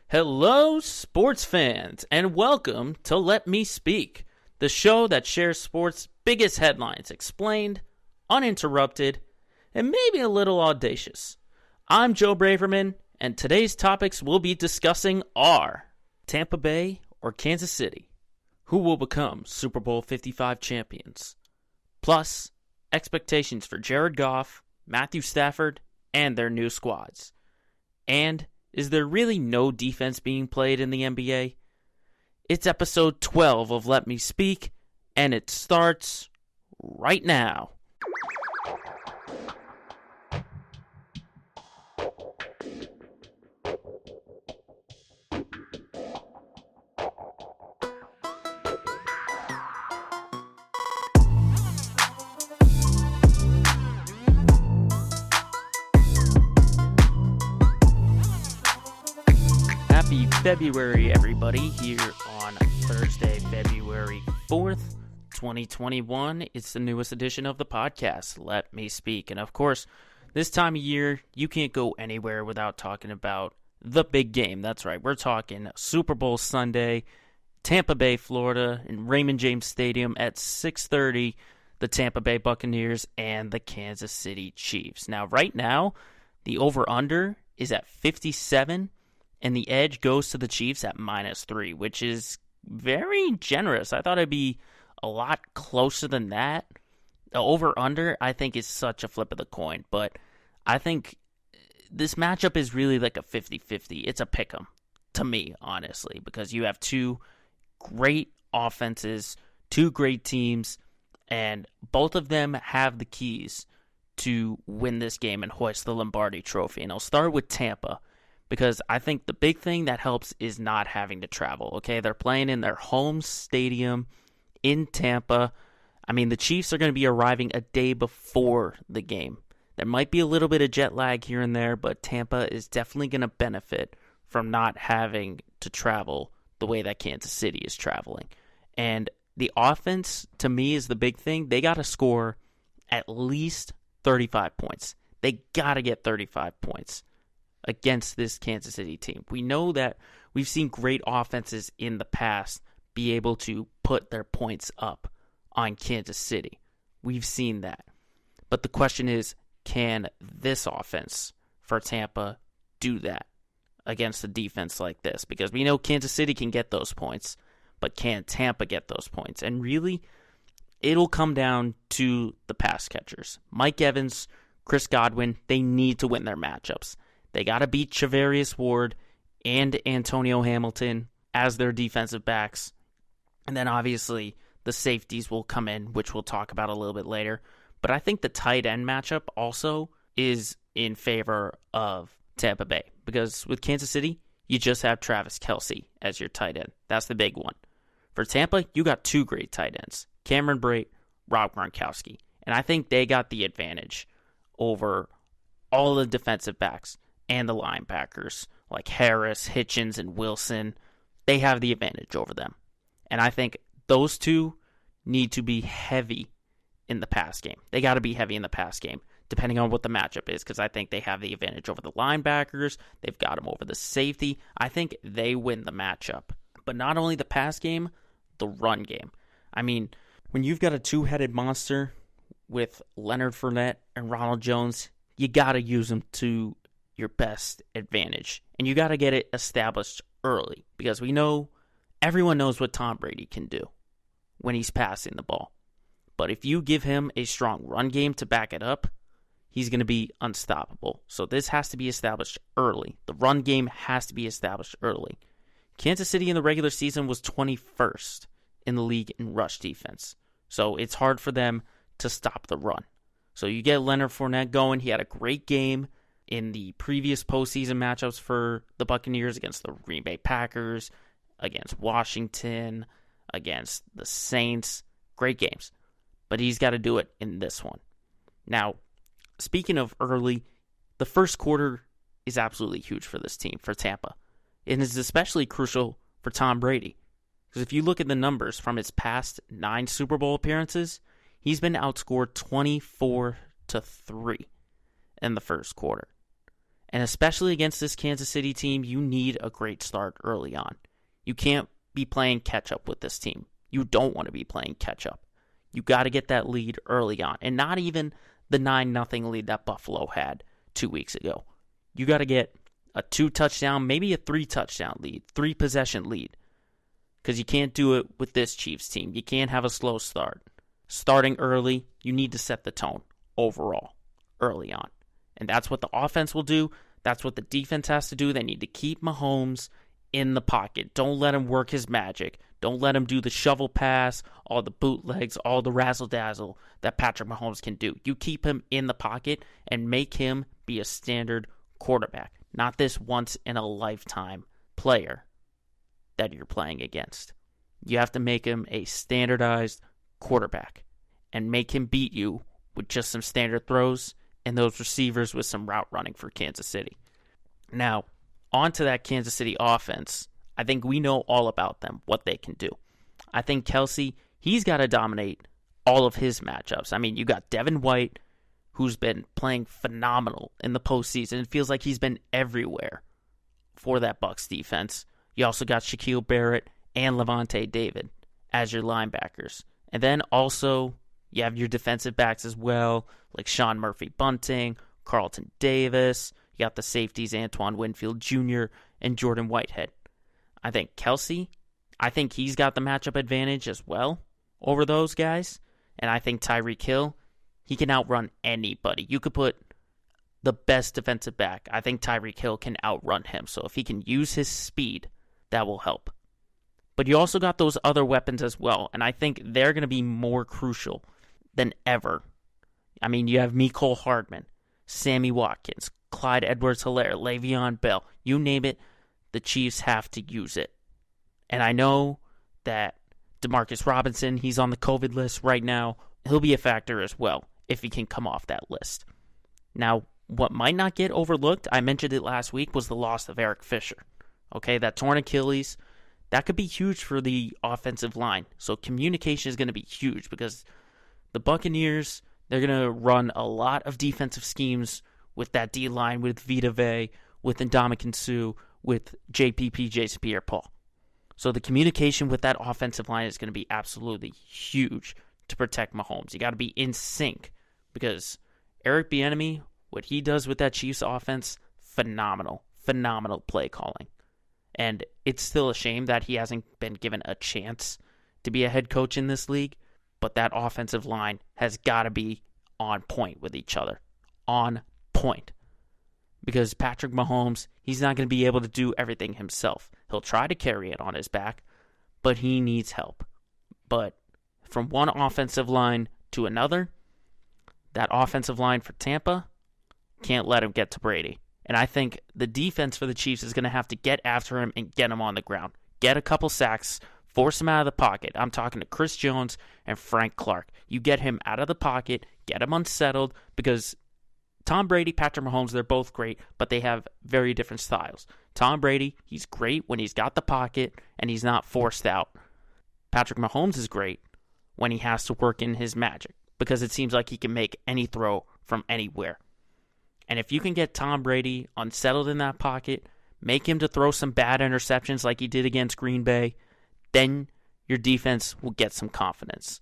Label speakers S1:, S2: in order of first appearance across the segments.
S1: Hello, sports fans, and welcome to Let Me Speak, the show that shares sports' biggest headlines explained, uninterrupted, and maybe a little audacious. I'm Joe Braverman, and today's topics we'll be discussing are Tampa Bay or Kansas City, who will become Super Bowl 55 champions, plus expectations for Jared Goff, Matthew Stafford, and their new squads, and is there really no defense being played in the NBA? It's episode 12 of Let Me Speak, and it starts right now. Happy February, everybody, here on Thursday, February 4th, 2021. It's the newest edition of the podcast, Let Me Speak. And of course, this time of year, you can't go anywhere without talking about the big game. That's right, we're talking Super Bowl Sunday, Tampa Bay, Florida, in Raymond James Stadium at 6:30, the Tampa Bay Buccaneers and the Kansas City Chiefs. Now, right now, the over-under is at 57, and the edge goes to the Chiefs at -3, which is very generous. I thought it'd be a lot closer than that. The over-under, I think, is such a flip of the coin. But I think this matchup is really like a 50-50. It's a pick 'em, to me, honestly, because you have two great offenses, two great teams, and both of them have the keys to win this game and hoist the Lombardi Trophy. And I'll start with Tampa, because I think the big thing that helps is not having to travel, okay? They're playing in their home stadium in Tampa. I mean, the Chiefs are going to be arriving a day before the game. There might be a little bit of jet lag here and there, but Tampa is definitely going to benefit from not having to travel the way that Kansas City is traveling. And the offense, to me, is the big thing. They got to score at least 35 points. They got to get 35 points against this Kansas City team. We know that we've seen great offenses in the past be able to put their points up on Kansas City. We've seen that. But the question is, can this offense for Tampa do that against a defense like this? Because we know Kansas City can get those points, but can Tampa get those points? And really, it'll come down to the pass catchers. Mike Evans, Chris Godwin, they need to win their matchups. They got to beat Charvarius Ward and Antonio Hamilton as their defensive backs. And then obviously the safeties will come in, which we'll talk about a little bit later. But I think the tight end matchup also is in favor of Tampa Bay. Because with Kansas City, you just have Travis Kelce as your tight end. That's the big one. For Tampa, you got two great tight ends, Cameron Brate, Rob Gronkowski. And I think they got the advantage over all the defensive backs and the linebackers like Harris, Hitchens, and Wilson. They have the advantage over them. And I think those two need to be heavy in the pass game. They got to be heavy in the pass game, depending on what the matchup is, because I think they have the advantage over the linebackers. They've got them over the safety. I think they win the matchup. But not only the pass game, the run game. I mean, when you've got a two-headed monster with Leonard Fournette and Ronald Jones, you got to use them to your best advantage. And you got to get it established early, because we know, everyone knows what Tom Brady can do when he's passing the ball. But if you give him a strong run game to back it up, he's going to be unstoppable. So this has to be established early. The run game has to be established early. Kansas City in the regular season was 21st in the league in rush defense. So it's hard for them to stop the run. So you get Leonard Fournette going. He had a great game in the previous postseason matchups for the Buccaneers against the Green Bay Packers, against Washington, against the Saints. Great games. But he's got to do it in this one. Now, speaking of early, the first quarter is absolutely huge for this team, for Tampa. And is especially crucial for Tom Brady. Because if you look at the numbers from his past 9 Super Bowl appearances, he's been outscored 24-3 in the first quarter. And especially against this Kansas City team, you need a great start early on. You can't be playing catch-up with this team. You don't want to be playing catch-up. You got to get that lead early on. And not even the 9-0 lead that Buffalo had 2 weeks ago. You got to get a 2-touchdown, maybe a 3-touchdown lead, 3-possession lead. Because you can't do it with this Chiefs team. You can't have a slow start. Starting early, you need to set the tone overall, early on. And that's what the offense will do. That's what the defense has to do. They need to keep Mahomes in the pocket. Don't let him work his magic. Don't let him do the shovel pass, all the bootlegs, all the razzle-dazzle that Patrick Mahomes can do. You keep him in the pocket and make him be a standard quarterback, not this once-in-a-lifetime player that you're playing against. You have to make him a standardized quarterback and make him beat you with just some standard throws and those receivers with some route running for Kansas City. Now, on to that Kansas City offense. I think we know all about them, what they can do. I think Kelsey, he's got to dominate all of his matchups. I mean, you got Devin White, who's been playing phenomenal in the postseason. It feels like he's been everywhere for that Bucs defense. You also got Shaquille Barrett and Levante David as your linebackers. And then also, you have your defensive backs as well, like Sean Murphy-Bunting, Carlton Davis. You got the safeties, Antoine Winfield Jr. and Jordan Whitehead. I think Kelsey, he's got the matchup advantage as well over those guys. And I think Tyreek Hill, he can outrun anybody. You could put the best defensive back. I think Tyreek Hill can outrun him. So if he can use his speed, that will help. But you also got those other weapons as well. And I think they're going to be more crucial than ever. I mean, you have Mecole Hardman, Sammy Watkins, Clyde Edwards-Helaire, Le'Veon Bell. You name it, the Chiefs have to use it. And I know that Demarcus Robinson, he's on the COVID list right now. He'll be a factor as well if he can come off that list. Now, what might not get overlooked, I mentioned it last week, was the loss of Eric Fisher. Okay, that torn Achilles, that could be huge for the offensive line. So communication is going to be huge because the Buccaneers, they're going to run a lot of defensive schemes with that D-line, with Vita Vea, with Ndamukong Suh, with JPP, Jason Pierre-Paul. So the communication with that offensive line is going to be absolutely huge to protect Mahomes. You got to be in sync because Eric Bieniemy, what he does with that Chiefs offense, phenomenal play calling. And it's still a shame that he hasn't been given a chance to be a head coach in this league, but that offensive line has got to be on point with each other. On point. Because Patrick Mahomes, he's not going to be able to do everything himself. He'll try to carry it on his back, but he needs help. But from one offensive line to another, that offensive line for Tampa can't let him get to Brady. And I think the defense for the Chiefs is going to have to get after him and get him on the ground. Get a couple sacks, force him out of the pocket. I'm talking to Chris Jones and Frank Clark. You get him out of the pocket, get him unsettled, because Tom Brady, Patrick Mahomes, they're both great, but they have very different styles. Tom Brady, he's great when he's got the pocket and he's not forced out. Patrick Mahomes is great when he has to work in his magic because it seems like he can make any throw from anywhere. And if you can get Tom Brady unsettled in that pocket, make him to throw some bad interceptions like he did against Green Bay, then your defense will get some confidence.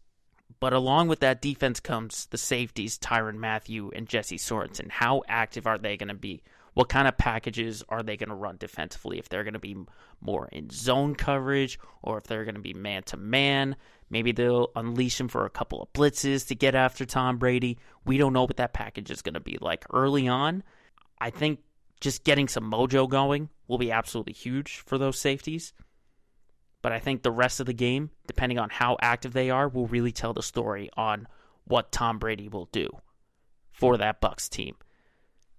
S1: But along with that defense comes the safeties, Tyrann Mathieu and Jesse Sorensen. How active are they going to be? What kind of packages are they going to run defensively? If they're going to be more in zone coverage or if they're going to be man-to-man. Maybe they'll unleash him for a couple of blitzes to get after Tom Brady. We don't know what that package is going to be like. Early on, I think just getting some mojo going will be absolutely huge for those safeties. But I think the rest of the game, depending on how active they are, will really tell the story on what Tom Brady will do for that Bucs team.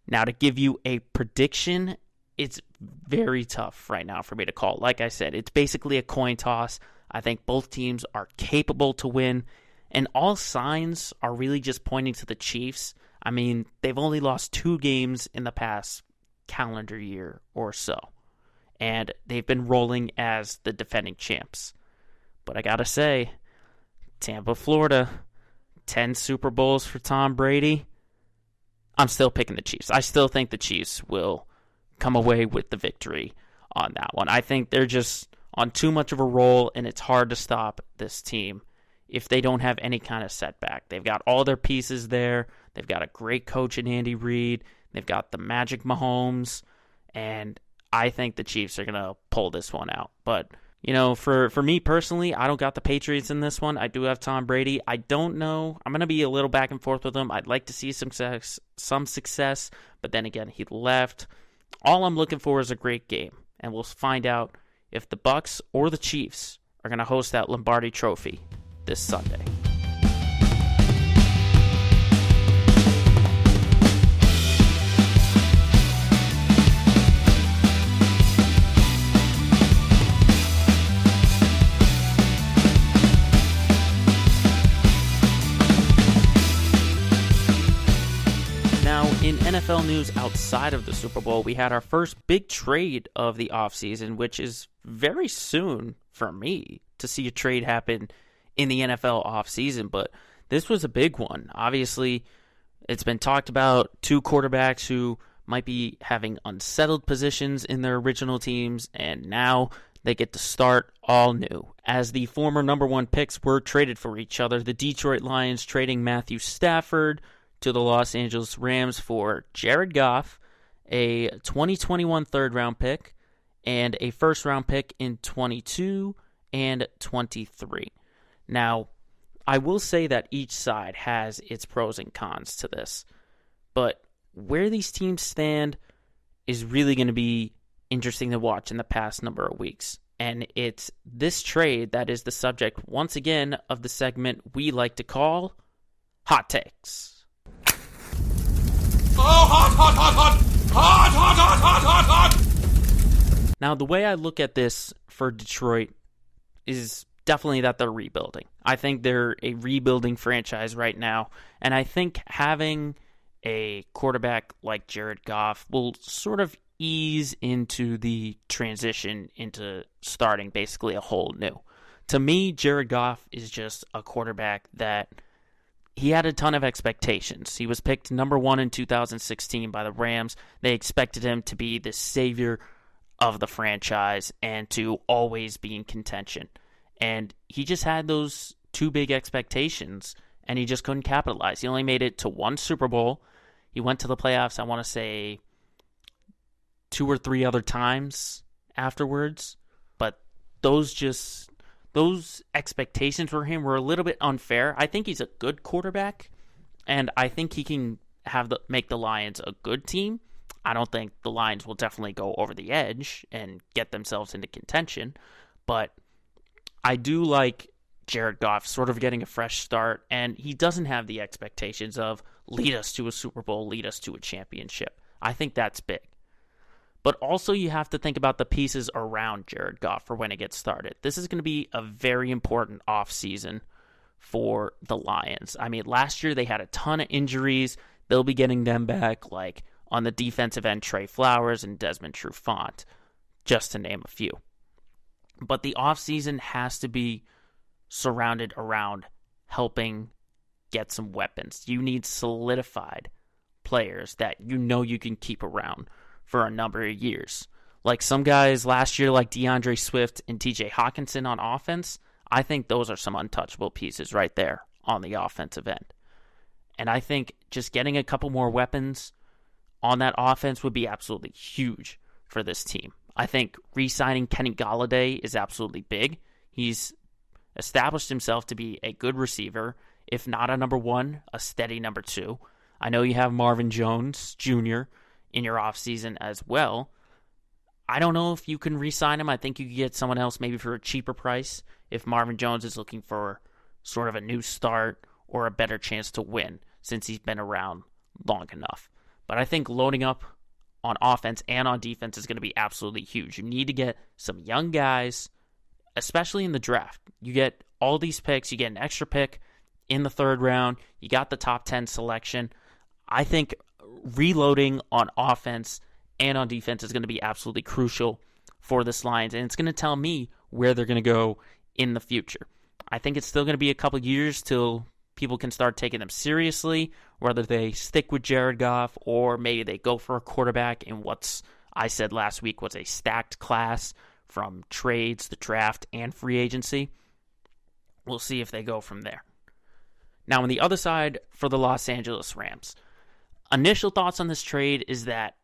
S1: Now, to give you a prediction, it's very tough right now for me to call. Like I said, it's basically a coin toss. I think both teams are capable to win, and all signs are really just pointing to the Chiefs. I mean, they've only lost 2 games in the past calendar year or so, and they've been rolling as the defending champs. But I gotta say, Tampa, Florida, 10 Super Bowls for Tom Brady. I'm still picking the Chiefs. I still think the Chiefs will come away with the victory on that one. I think they're just on too much of a roll, and it's hard to stop this team if they don't have any kind of setback. They've got all their pieces there. They've got a great coach in Andy Reid. They've got the Magic Mahomes, and I think the Chiefs are going to pull this one out. But, for me personally, I don't got the Patriots in this one. I do have Tom Brady. I don't know. I'm going to be a little back and forth with him. I'd like to see some success, but then again, he left. All I'm looking for is a great game, and we'll find out if the Bucs or the Chiefs are going to host that Lombardi Trophy this Sunday. Now, in NFL news outside of the Super Bowl, we had our first big trade of the offseason, which is very soon for me to see a trade happen in the NFL offseason, but this was a big one. Obviously, it's been talked about, two quarterbacks who might be having unsettled positions in their original teams, and now they get to start all new. As the former number one picks were traded for each other, the Detroit Lions trading Matthew Stafford to the Los Angeles Rams for Jared Goff, a 2021 third-round pick, and a first-round pick in 22 and 23. Now, I will say that each side has its pros and cons to this, but where these teams stand is really going to be interesting to watch in the past number of weeks. And it's this trade that is the subject, once again, of the segment we like to call Hot Takes.
S2: Oh, hot, hot, hot, hot! Hot, hot, hot, hot, hot, hot!
S1: Now, the way I look at this for Detroit is definitely that they're rebuilding. I think they're a rebuilding franchise right now, and I think having a quarterback like Jared Goff will sort of ease into the transition into starting basically a whole new. To me, Jared Goff is just a quarterback that he had a ton of expectations. He was picked number one in 2016 by the Rams. They expected him to be the savior of the franchise and to always be in contention. And he just had those too big expectations, and he just couldn't capitalize. He only made it to one Super Bowl. He went to the playoffs, I want to say, 2 or 3 other times afterwards. But those expectations for him were a little bit unfair. I think he's a good quarterback, and I think he can make the Lions a good team. I don't think the Lions will definitely go over the edge and get themselves into contention, but I do like Jared Goff sort of getting a fresh start, and he doesn't have the expectations of lead us to a Super Bowl, lead us to a championship. I think that's big. But also you have to think about the pieces around Jared Goff for when it gets started. This is going to be a very important offseason for the Lions. I mean, last year they had a ton of injuries. They'll be getting them back, like on the defensive end, Trey Flowers and Desmond Trufant, just to name a few. But the offseason has to be surrounded around helping get some weapons. You need solidified players that you can keep around for a number of years. Like some guys last year, like DeAndre Swift and TJ Hawkinson on offense, I think those are some untouchable pieces right there on the offensive end. And I think just getting a couple more weapons on that offense would be absolutely huge for this team. I think re-signing Kenny Golladay is absolutely big. He's established himself to be a good receiver, if not a number one, a steady number two. I know you have Marvin Jones Jr. in your offseason as well. I don't know if you can re-sign him. I think you could get someone else maybe for a cheaper price if Marvin Jones is looking for sort of a new start or a better chance to win since he's been around long enough. But I think loading up on offense and on defense is going to be absolutely huge. You need to get some young guys, especially in the draft. You get all these picks. You get an extra pick in the third round. You got the top 10 selection. I think reloading on offense and on defense is going to be absolutely crucial for this Lions, and it's going to tell me where they're going to go in the future. I think it's still going to be a couple years till people can start taking them seriously, whether they stick with Jared Goff or maybe they go for a quarterback in what's, I said last week, was a stacked class from trades, the draft, and free agency. We'll see if they go from there. Now, on the other side, for the Los Angeles Rams, initial thoughts on this trade is that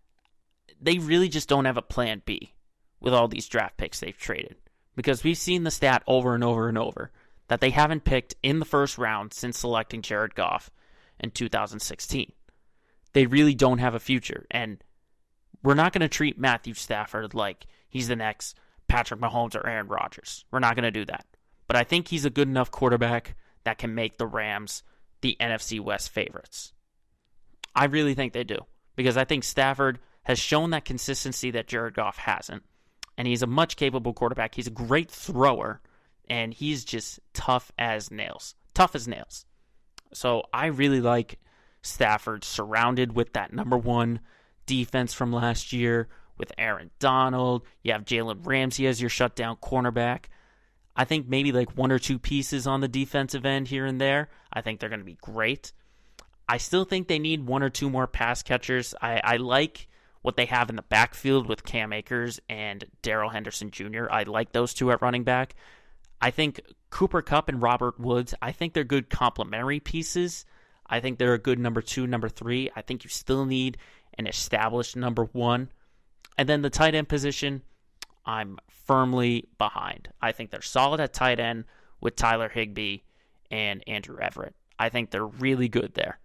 S1: they really just don't have a plan B with all these draft picks they've traded. Because we've seen the stat over and over and over that they haven't picked in the first round since selecting Jared Goff in 2016. They really don't have a future. And we're not going to treat Matthew Stafford like he's the next Patrick Mahomes or Aaron Rodgers. We're not going to do that. But I think he's a good enough quarterback that can make the Rams the NFC West favorites. I really think they do. Because I think Stafford has shown that consistency that Jared Goff hasn't. And he's a much capable quarterback. He's a great thrower. And he's just tough as nails. Tough as nails. So I really like Stafford surrounded with that number one defense from last year with Aaron Donald. You have Jalen Ramsey as your shutdown cornerback. I think maybe like one or two pieces on the defensive end here and there. I think they're going to be great. I still think they need one or two more pass catchers. I like what they have in the backfield with Cam Akers and Darrell Henderson Jr. I like those two at running back. I think Cooper Kupp and Robert Woods, I think they're good complementary pieces. I think they're a good number 2, number 3. I think you still need an established number 1. And then the tight end position, I'm firmly behind. I think they're solid at tight end with Tyler Higbee and Andrew Everett. I think they're really good there.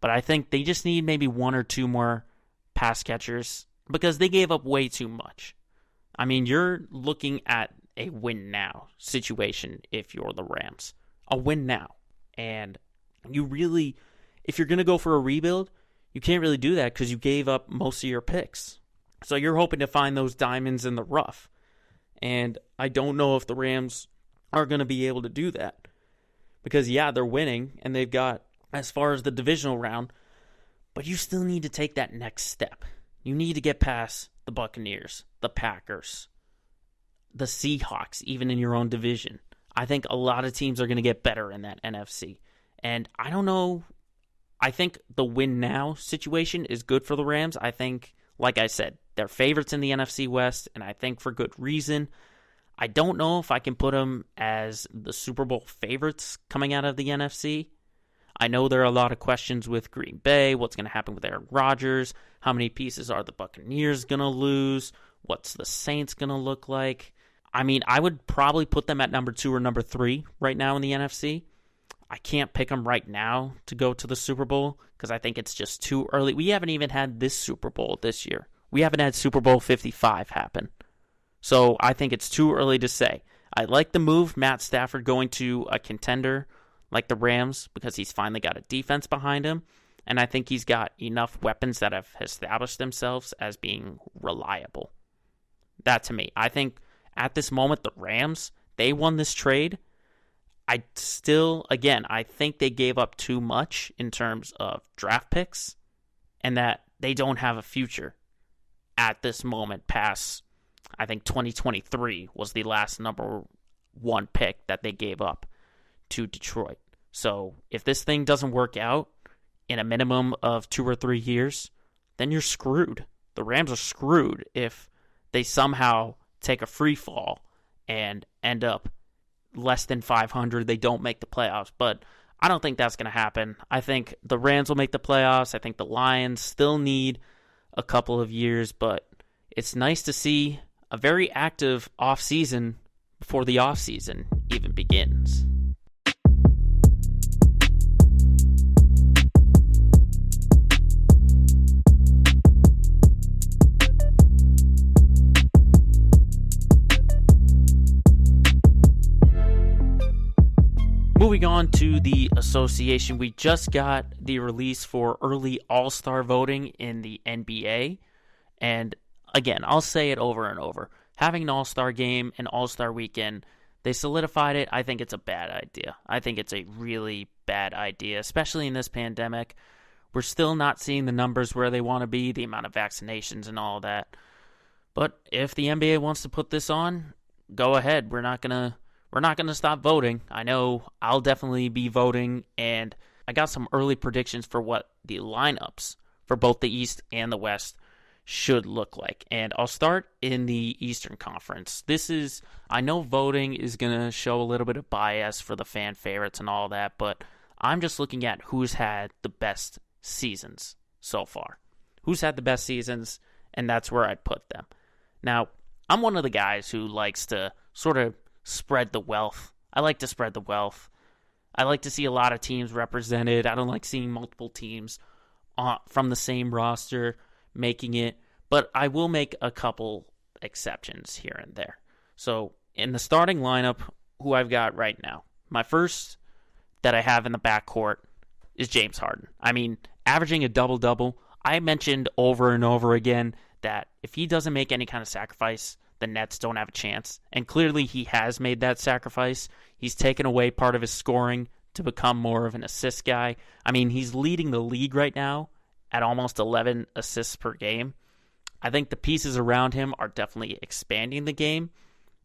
S1: But I think they just need maybe one or two more pass catchers because they gave up way too much. I mean, you're looking at a win now situation if you're the Rams. A win now. And you really, if you're going to go for a rebuild, you can't really do that because you gave up most of your picks. So you're hoping to find those diamonds in the rough. And I don't know if the Rams are going to be able to do that. Because, yeah, they're winning, and they've got, as far as the divisional round, but you still need to take that next step. You need to get past the Buccaneers, the Packers, the Seahawks, even in your own division. I think a lot of teams are going to get better in that NFC. And I don't know. I think the win now situation is good for the Rams. I think, like I said, they're favorites in the NFC West, and I think for good reason. I don't know if I can put them as the Super Bowl favorites coming out of the NFC. I know there are a lot of questions with Green Bay. What's going to happen with Aaron Rodgers? How many pieces are the Buccaneers going to lose? What's the Saints going to look like? I mean, I would probably put them at number 2 or number 3 right now in the NFC. I can't pick them right now to go to the Super Bowl because I think it's just too early. We haven't even had this Super Bowl this year. We haven't had Super Bowl 55 happen. So I think it's too early to say. I like the move, Matt Stafford going to a contender like the Rams because he's finally got a defense behind him. And I think he's got enough weapons that have established themselves as being reliable. That to me. I think at this moment, the Rams, they won this trade. I think they gave up too much in terms of draft picks and that they don't have a future at this moment past, I think 2023 was the last number 1 pick that they gave up to Detroit. So if this thing doesn't work out in a minimum of 2 or 3 years, then you're screwed. The Rams are screwed if they somehow take a free fall and end up less than 500. They don't make the playoffs, but I don't think that's going to happen. I think the Rams will make the playoffs. I think the Lions still need a couple of years, but it's nice to see a very active offseason before the offseason even begins. Moving on to the association, we just got the release for early All-Star voting in the NBA. And again, I'll say it over and over. Having an All-Star game and All-Star weekend, they solidified it. I think it's a bad idea. I think it's a really bad idea, especially in this pandemic. We're still not seeing the numbers where they want to be, the amount of vaccinations and all that. But if the NBA wants to put this on, go ahead. We're not we're not going to stop voting. I know I'll definitely be voting, and I got some early predictions for what the lineups for both the East and the West should look like. And I'll start in the Eastern Conference. I know voting is going to show a little bit of bias for the fan favorites and all that, but I'm just looking at who's had the best seasons so far. Who's had the best seasons, and that's where I'd put them. Now, I'm one of the guys who likes to sort of spread the wealth. I like to spread the wealth. I like to see a lot of teams represented. I don't like seeing multiple teams from the same roster making it, but I will make a couple exceptions here and there. So in the starting lineup, who I've got right now, my first that I have in the backcourt is James Harden. I mean, averaging a double-double. I mentioned over and over again that if he doesn't make any kind of sacrifice, the Nets don't have a chance. And clearly he has made that sacrifice. He's taken away part of his scoring to become more of an assist guy. I mean, he's leading the league right now at almost 11 assists per game. I think the pieces around him are definitely expanding the game,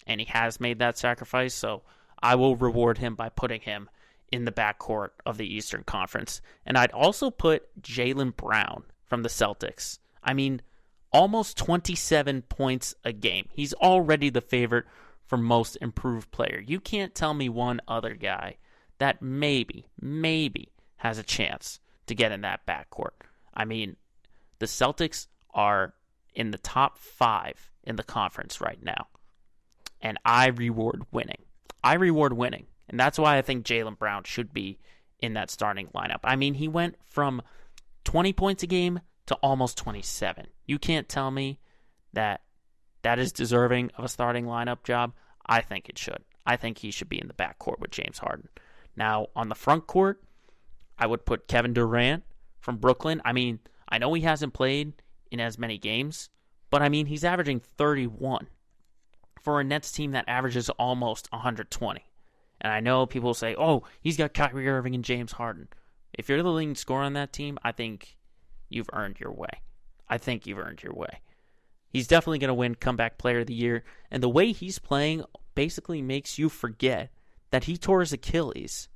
S1: and he has made that sacrifice, so I will reward him by putting him in the backcourt of the Eastern Conference. And I'd also put Jaylen Brown from the Celtics. I mean, almost 27 points a game. He's already the favorite for most improved player. You can't tell me one other guy that maybe has a chance to get in that backcourt. I mean, the Celtics are in the top 5 in the conference right now. And I reward winning. And that's why I think Jaylen Brown should be in that starting lineup. I mean, he went from 20 points a game to almost 27. You can't tell me that is deserving of a starting lineup job. I think it should. I think he should be in the backcourt with James Harden. Now, on the front court, I would put Kevin Durant from Brooklyn. I mean, I know he hasn't played in as many games, but I mean, he's averaging 31 for a Nets team that averages almost 120. And I know people say, oh, he's got Kyrie Irving and James Harden. If you're the leading scorer on that team, I think you've earned your way. He's definitely going to win Comeback Player of the Year. And the way he's playing basically makes you forget that he tore his Achilles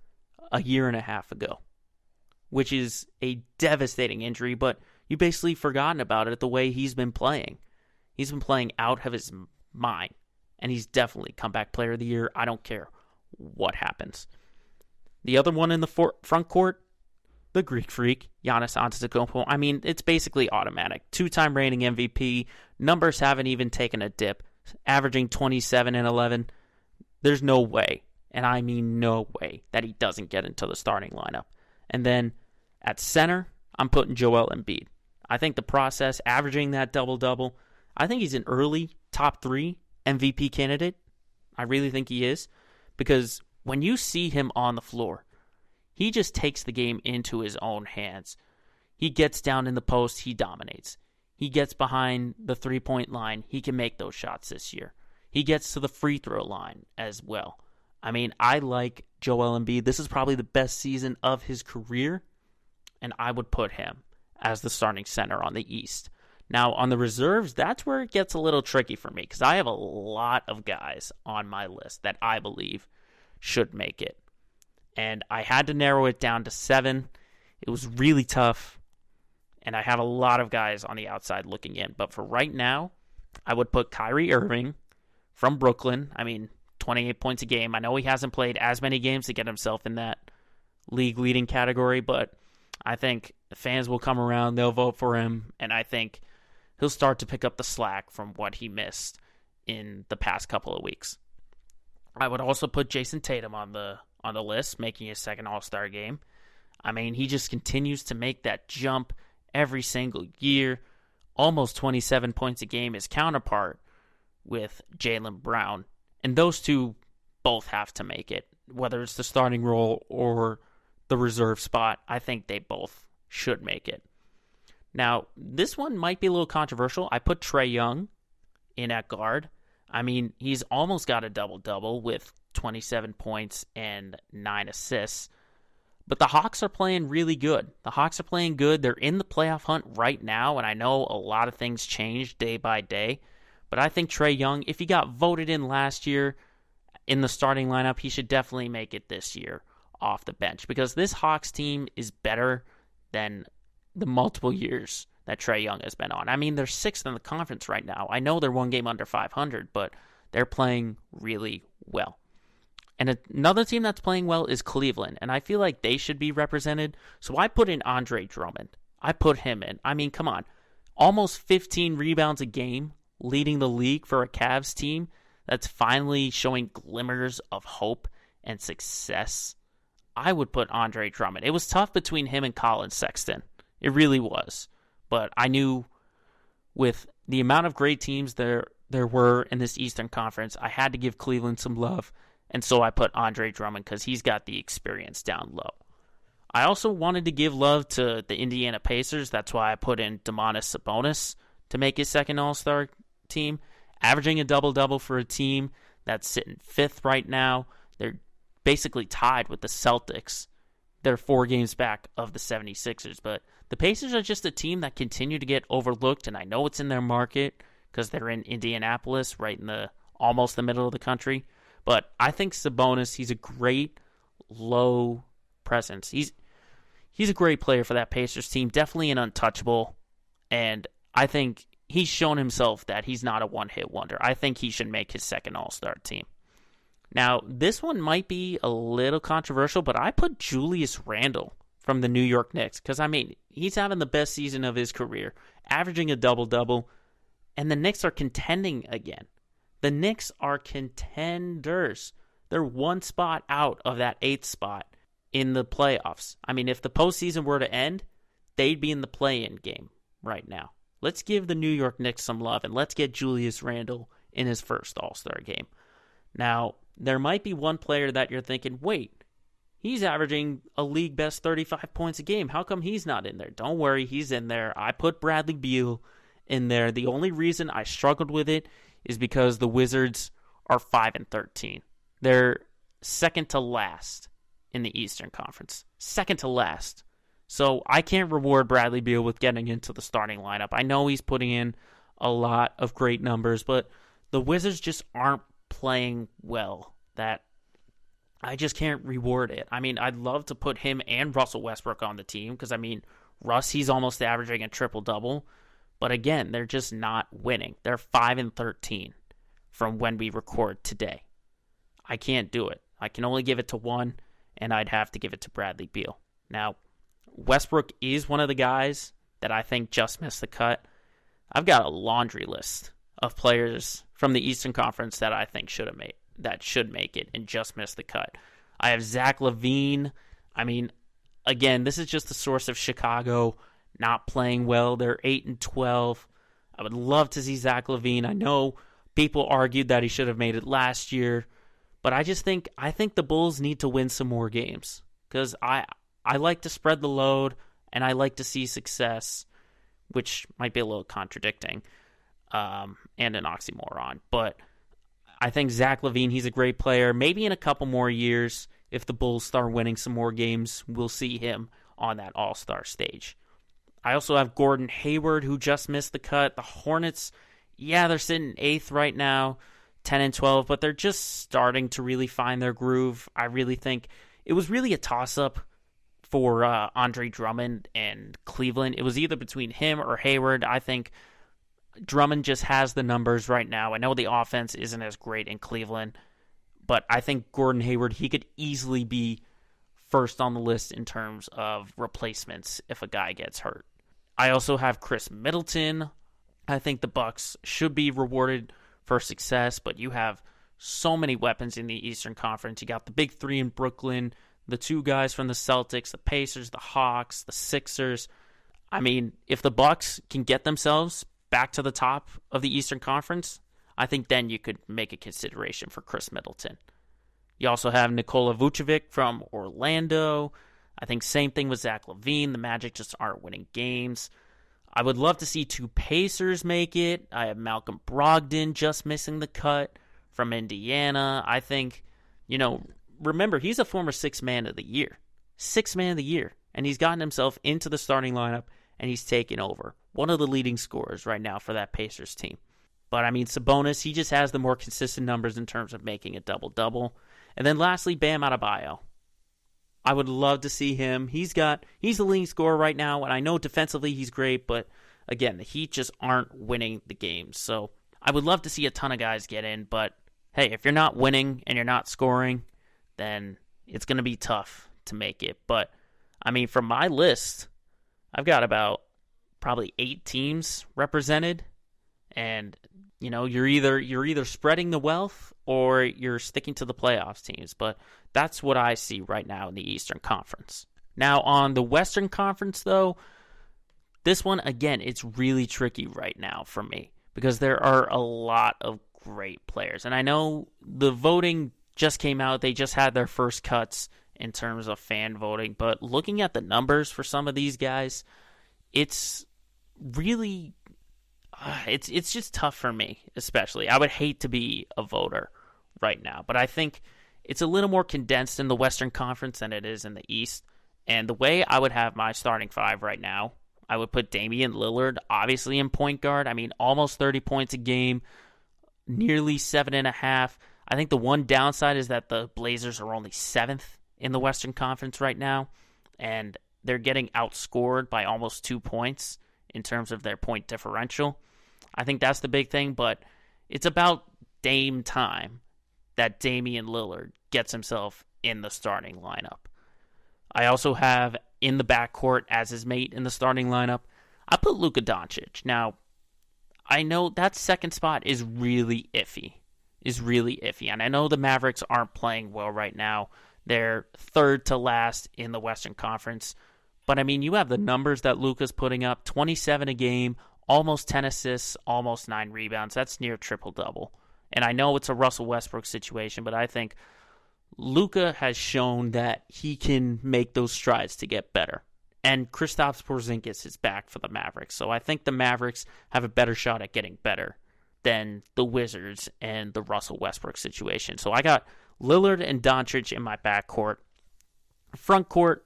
S1: a year and a half ago, which is a devastating injury, but you basically forgotten about it the way he's been playing. He's been playing out of his mind, and he's definitely Comeback Player of the Year. I don't care what happens. The other one in the front court, the Greek Freak, Giannis Antetokounmpo. I mean, it's basically automatic. 2-time reigning MVP. Numbers haven't even taken a dip. Averaging 27 and 11. There's no way, and I mean no way, that he doesn't get into the starting lineup. And then at center, I'm putting Joel Embiid. I think the process, averaging that double-double, I think he's an early top 3 MVP candidate. I really think he is. Because when you see him on the floor, he just takes the game into his own hands. He gets down in the post, he dominates. He gets behind the three-point line, he can make those shots this year. He gets to the free throw line as well. I mean, I like Joel Embiid. This is probably the best season of his career, and I would put him as the starting center on the East. Now, on the reserves, that's where it gets a little tricky for me because I have a lot of guys on my list that I believe should make it. And I had to narrow it down to 7. It was really tough, and I have a lot of guys on the outside looking in. But for right now, I would put Kyrie Irving from Brooklyn. I mean, 28 points a game. I know he hasn't played as many games to get himself in that league-leading category, but I think the fans will come around, they'll vote for him, and I think he'll start to pick up the slack from what he missed in the past couple of weeks. I would also put Jason Tatum on the list, making his second All-Star game. I mean, he just continues to make that jump every single year. Almost 27 points a game, his counterpart with Jaylen Brown. And those two both have to make it, whether it's the starting role or the reserve spot. I think they both should make it. Now, this one might be a little controversial. I put Trae Young in at guard. I mean, he's almost got a double-double with 27 points and 9 assists. But the Hawks are playing really good. They're in the playoff hunt right now, and I know a lot of things change day by day. But I think Trae Young, if he got voted in last year in the starting lineup, he should definitely make it this year off the bench because this Hawks team is better than the multiple years that Trae Young has been on. I mean, they're 6th in the conference right now. I know they're one game under 500, but they're playing really well. And another team that's playing well is Cleveland, and I feel like they should be represented. So I put in Andre Drummond. I put him in. I mean, come on. Almost 15 rebounds a game, leading the league for a Cavs team that's finally showing glimmers of hope and success. I would put Andre Drummond. It was tough between him and Colin Sexton. It really was. But I knew with the amount of great teams there were in this Eastern Conference, I had to give Cleveland some love. And so I put Andre Drummond because he's got the experience down low. I also wanted to give love to the Indiana Pacers. That's why I put in Domantas Sabonis to make his second All-Star team, averaging a double-double for a team that's sitting 5th right now. They're basically tied with the Celtics. They're 4 games back of the 76ers. But the Pacers are just a team that continue to get overlooked, and I know it's in their market because they're in Indianapolis, right in almost the middle of the country. But I think Sabonis, he's a great low presence. He's a great player for that Pacers team, definitely an untouchable, and I think he's shown himself that he's not a one-hit wonder. I think he should make his second All-Star team. Now, this one might be a little controversial, but I put Julius Randle from the New York Knicks because, I mean, he's having the best season of his career, averaging a double-double, and the Knicks are contending again. The Knicks are contenders. They're one spot out of that 8th spot in the playoffs. I mean, if the postseason were to end, they'd be in the play-in game right now. Let's give the New York Knicks some love, and let's get Julius Randle in his first All-Star game. Now, there might be one player that you're thinking, wait, he's averaging a league-best 35 points a game. How come he's not in there? Don't worry, he's in there. I put Bradley Beal in there. The only reason I struggled with it is because the Wizards are 5-13. They're second to last in the Eastern Conference. Second to last. So I can't reward Bradley Beal with getting into the starting lineup. I know he's putting in a lot of great numbers, but the Wizards just aren't playing well. That I just can't reward it. I mean, I'd love to put him and Russell Westbrook on the team because, I mean, Russ, he's almost averaging a triple-double. But again, they're just not winning. They're 5-13 from when we record today. I can't do it. I can only give it to one, and I'd have to give it to Bradley Beal. Now, Westbrook is one of the guys that I think just missed the cut. I've got a laundry list of players from the Eastern Conference that I think should make it and just missed the cut. I have Zach LaVine. I mean, again, this is just the source of Chicago not playing well. They're 8-12. I would love to see Zach LaVine. I know people argued that he should have made it last year, but I think the Bulls need to win some more games because I like to spread the load and I like to see success, which might be a little contradicting and an oxymoron. But I think Zach LaVine, he's a great player. Maybe in a couple more years, if the Bulls start winning some more games, we'll see him on that All-Star stage. I also have Gordon Hayward, who just missed the cut. The Hornets, yeah, they're sitting 8th right now, 10-12, but they're just starting to really find their groove. I really think it was really a toss-up for Andre Drummond and Cleveland. It was either between him or Hayward. I think Drummond just has the numbers right now. I know the offense isn't as great in Cleveland, but I think Gordon Hayward, he could easily be first on the list in terms of replacements if a guy gets hurt. I also have Chris Middleton. I think the Bucks should be rewarded for success, but you have so many weapons in the Eastern Conference. You got the big three in Brooklyn, the 2 guys from the Celtics, the Pacers, the Hawks, the Sixers. I mean, if the Bucks can get themselves back to the top of the Eastern Conference, I think then you could make a consideration for Chris Middleton. You also have Nikola Vucevic from Orlando. I think same thing with Zach LaVine. The Magic just aren't winning games. I would love to see 2 Pacers make it. I have Malcolm Brogdon just missing the cut from Indiana. I think, remember, he's a former 6th man of the year. 6th man of the year. And he's gotten himself into the starting lineup, and he's taken over. One of the leading scorers right now for that Pacers team. But, I mean, Sabonis, he just has the more consistent numbers in terms of making a double-double. And then lastly, Bam Adebayo. I would love to see him. He's the leading scorer right now, and I know defensively he's great, but again, the Heat just aren't winning the games. So I would love to see a ton of guys get in, but hey, if you're not winning and you're not scoring, then it's going to be tough to make it. But, I mean, from my list, I've got about probably 8 teams represented, and you know, you're either spreading the wealth or you're sticking to the playoffs teams. But that's what I see right now in the Eastern Conference. Now, on the Western Conference, though, this one, again, it's really tricky right now for me because there are a lot of great players. And I know the voting just came out. They just had their first cuts in terms of fan voting. But looking at the numbers for some of these guys, it's really... It's just tough for me, especially. I would hate to be a voter right now, but I think it's a little more condensed in the Western Conference than it is in the East. And the way I would have my starting 5 right now, I would put Damian Lillard, obviously, in point guard. I mean, almost 30 points a game, nearly 7.5. I think the one downside is that the Blazers are only 7th in the Western Conference right now, and they're getting outscored by almost 2 points in terms of their point differential. I think that's the big thing, but it's about Dame time that Damian Lillard gets himself in the starting lineup. I also have in the backcourt as his mate in the starting lineup, I put Luka Doncic. Now, I know that second spot is really iffy. And I know the Mavericks aren't playing well right now. They're third to last in the Western Conference. But, I mean, you have the numbers that Luka's putting up, 27 a game, almost 10 assists, almost 9 rebounds. That's near triple-double. And I know it's a Russell Westbrook situation, but I think Luka has shown that he can make those strides to get better. And Kristaps Porzingis is back for the Mavericks. So I think the Mavericks have a better shot at getting better than the Wizards and the Russell Westbrook situation. So I got Lillard and Doncic in my backcourt. Front court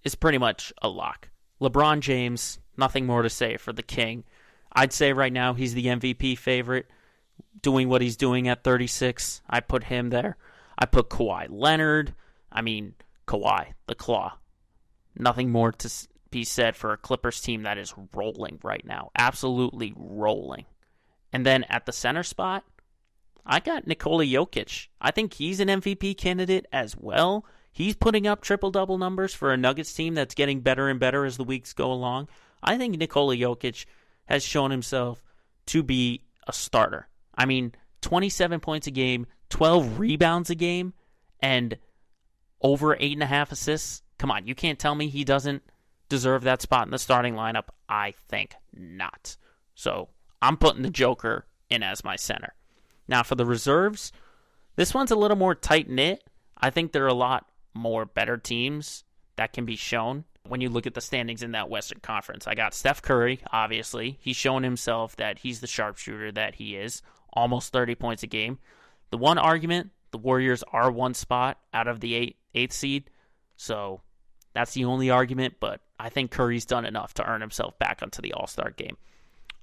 S1: is pretty much a lock. LeBron James, nothing more to say for the King. I'd say right now he's the MVP favorite, doing what he's doing at 36. I put him there. I put Kawhi Leonard. I mean, Kawhi, the Claw. Nothing more to be said for a Clippers team that is rolling right now. Absolutely rolling. And then at the center spot, I got Nikola Jokic. I think he's an MVP candidate as well. He's putting up triple-double numbers for a Nuggets team that's getting better and better as the weeks go along. I think Nikola Jokic has shown himself to be a starter. I mean, 27 points a game, 12 rebounds a game, and over 8.5 assists. Come on, you can't tell me he doesn't deserve that spot in the starting lineup. I think not. So I'm putting the Joker in as my center. Now for the reserves, this one's a little more tight-knit. I think there are a lot more better teams that can be shown when you look at the standings in that Western Conference. I got Steph Curry, obviously. He's shown himself that he's the sharpshooter that he is. Almost 30 points a game. The one argument, the Warriors are one spot out of the eighth seed. So that's the only argument, but I think Curry's done enough to earn himself back onto the All-Star game.